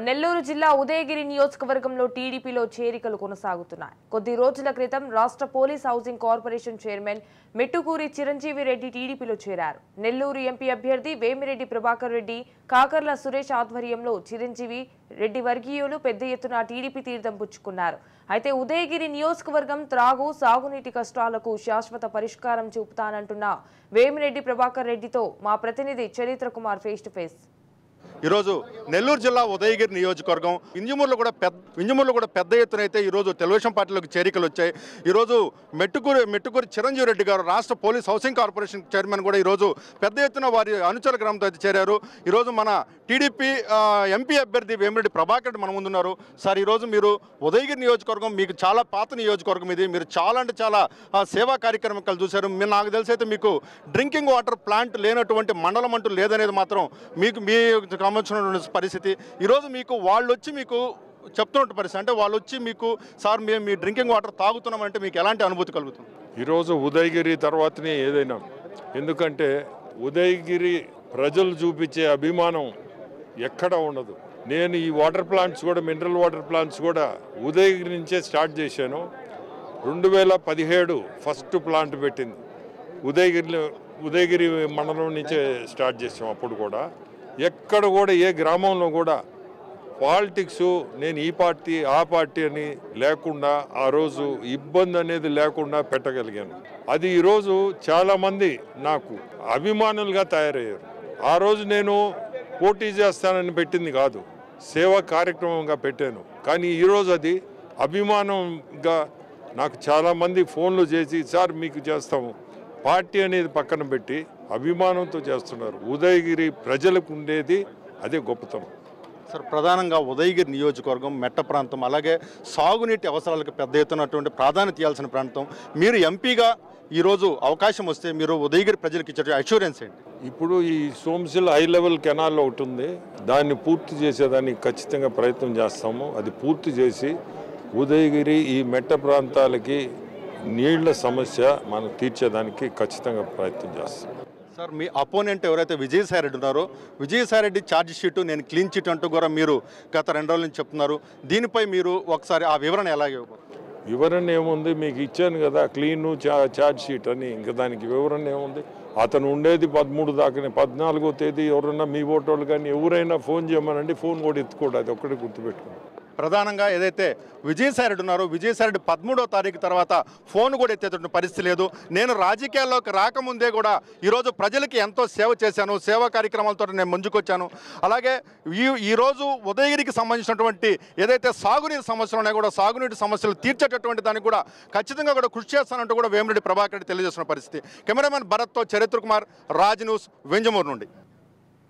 నెల్లూరు జిల్లా ఉదయగిరి నియోజకవర్గంలో టీడీపీలో చేరికలు కొనసాగుతున్నాయి. కొద్ది రోజుల క్రితం రాష్ట్ర police housing corporation chairman Mettukuri Chiranjeevi Reddy టీడీపీలో చేరారు. నెల్లూరు ఎంపీ అభ్యర్థి వేమిరెడ్డి ప్రభాకర్ రెడ్డి, కాకర్ల సురేష్ ఆధ్వర్యంలో చిరంజీవి రెడ్డి వర్గీయులు పెద్ద ఎత్తున టీడీపీ తీర్థం పుచ్చుకున్నారు. అయితే ఉదయగిరి నియోజకవర్గం త్రాగు, సాగునీటి కష్టాలకు శాశ్వత పరిష్కారం చూపుతానంటున్న వేమిరెడ్డి ప్రభాకర్ రెడ్డితో మా ప్రతినిధి చరిత్ర కుమార్ ఫేస్ టు ఫేస్. ఈరోజు నెల్లూరు జిల్లా ఉదయగిరి నియోజకవర్గం వింజమూరులో కూడా పెద్ద ఎత్తున అయితే ఈరోజు తెలుగుదేశం పార్టీలోకి చేరికలు వచ్చాయి. ఈరోజు మెట్టుకూరి చిరంజీవి రెడ్డి గారు రాష్ట్ర పోలీస్ హౌసింగ్ కార్పొరేషన్ చైర్మన్ కూడా ఈరోజు పెద్ద ఎత్తున వారి అనుచర గ్రామంతో అయితే చేరారు. ఈరోజు మన టీడీపీ ఎంపీ అభ్యర్థి వేమిరెడ్డి ప్రభాకర్ రెడ్డి మన ముందున్నారు. సార్, ఈరోజు మీరు ఉదయగిరి నియోజకవర్గం మీకు చాలా పాత నియోజకవర్గం ఇది. మీరు చాలా అంటే చాలా సేవా కార్యక్రమాలు చూశారు. మీరు నాకు తెలిసి అయితే మీకు డ్రింకింగ్ వాటర్ ప్లాంట్ లేనటువంటి మండలం అంటూ లేదనేది మాత్రం మీకు మీ సంబంధించిన పరిస్థితి. ఈరోజు మీకు వాళ్ళు వచ్చి మీకు చెప్తున్న పరిస్థితి అంటే వాళ్ళు వచ్చి మీకు సార్ మేము మీ డ్రింకింగ్ వాటర్ తాగుతున్నామంటే మీకు ఎలాంటి అనుభూతి కలుగుతుంది? ఈరోజు ఉదయగిరి తర్వాతనే ఏదైనా, ఎందుకంటే ఉదయగిరి ప్రజలు చూపించే అభిమానం ఎక్కడ ఉండదు. నేను ఈ వాటర్ ప్లాంట్స్ కూడా, మినరల్ వాటర్ ప్లాంట్స్ కూడా ఉదయగిరి నుంచే స్టార్ట్ చేశాను. 2017 ఫస్ట్ ప్లాంట్ పెట్టింది ఉదయగిరి మండలం నుంచే స్టార్ట్ చేసాం. అప్పుడు కూడా ఎక్కడ కూడా ఏ గ్రామంలో కూడా పాలిటిక్స్ నేను ఈ పార్టీ ఆ పార్టీ అని లేకుండా ఆ రోజు ఇబ్బంది అనేది లేకుండా పెట్టగలిగాను. అది ఈరోజు చాలామంది నాకు అభిమానులుగా తయారయ్యారు. ఆ రోజు నేను పోటీ చేస్తానని పెట్టింది కాదు, సేవా కార్యక్రమంగా పెట్టాను. కానీ ఈరోజు అది అభిమానంగా నాకు చాలామంది ఫోన్లు చేసి సార్ మీకు చేస్తాము, పార్టీ అనేది పక్కన పెట్టి అభిమానంతో చేస్తున్నారు. ఉదయగిరి ప్రజలకు ఉండేది అదే గొప్పతనం. సార్, ప్రధానంగా ఉదయగిరి నియోజకవర్గం మెట్ట ప్రాంతం, అలాగే సాగునీటి అవసరాలకు పెద్ద ఎత్తునటువంటి ప్రాధాన్యత ఇవ్వాల్సిన ప్రాంతం. మీరు ఎంపీగా ఈరోజు అవకాశం వస్తే మీరు ఉదయగిరి ప్రజలకు ఇచ్చే అష్యూరెన్స్ ఏంటి? ఇప్పుడు ఈ సోమశిల హై లెవెల్ కెనాల్ ఒకటి ఉంది, దాన్ని పూర్తి చేసేదానికి ఖచ్చితంగా ప్రయత్నం చేస్తాము. అది పూర్తి చేసి ఉదయగిరి ఈ మెట్ట ప్రాంతాలకి నీళ్ల సమస్య మనం తీర్చేదానికి ఖచ్చితంగా ప్రయత్నం చేస్తాం. సార్, మీ అపోనెంట్ ఎవరైతే విజయసాయిరెడ్డి ఉన్నారో, విజయసాయిరెడ్డి ఛార్జ్ షీటు నేను క్లీన్ చిట్ అంటూ కూడా మీరు గత 2 రోజుల నుంచి చెప్తున్నారు. దీనిపై మీరు ఒకసారి ఆ వివరణ ఎలాగే? వివరణ ఏముంది, మీకు ఇచ్చాను కదా క్లీను ఛార్జ్ షీట్ అని. ఇంకా దానికి వివరణ ఏముంది? అతను ఉండేది 13 దాకానే. 14వ తేదీ ఎవరన్నా మీ ఓటోళ్ళు కానీ ఎవరైనా ఫోన్ చేయమనండి, ఫోన్ కూడా ఎత్తుకోడు. అది ఒక్కటి గుర్తుపెట్టుకోండి. ప్రధానంగా ఏదైతే విజయసాయిరెడ్డి ఉన్నారో, విజయసాయిరెడ్డి 13వ తారీఖు తర్వాత ఫోన్ కూడా ఎత్తేటువంటి పరిస్థితి లేదు. నేను రాజకీయాల్లోకి రాకముందే కూడా ఈరోజు ప్రజలకి ఎంతో సేవ చేశాను, సేవా కార్యక్రమాలతో నేను ముందుకొచ్చాను. అలాగే ఈరోజు ఉదయగిరికి సంబంధించినటువంటి ఏదైతే సాగునీటి సమస్యలు ఉన్నాయో కూడా సాగునీటి సమస్యలు తీర్చేటటువంటి దానికి కూడా ఖచ్చితంగా కూడా కృషి చేస్తానంటూ కూడా వేమిరెడ్డి ప్రభాకర్ రెడ్డి తెలియజేస్తున్న పరిస్థితి. కెమెరామెన్ భరత్తో చరిత్ర కుమార్, రాజ్ న్యూస్, వింజమూరు నుండి.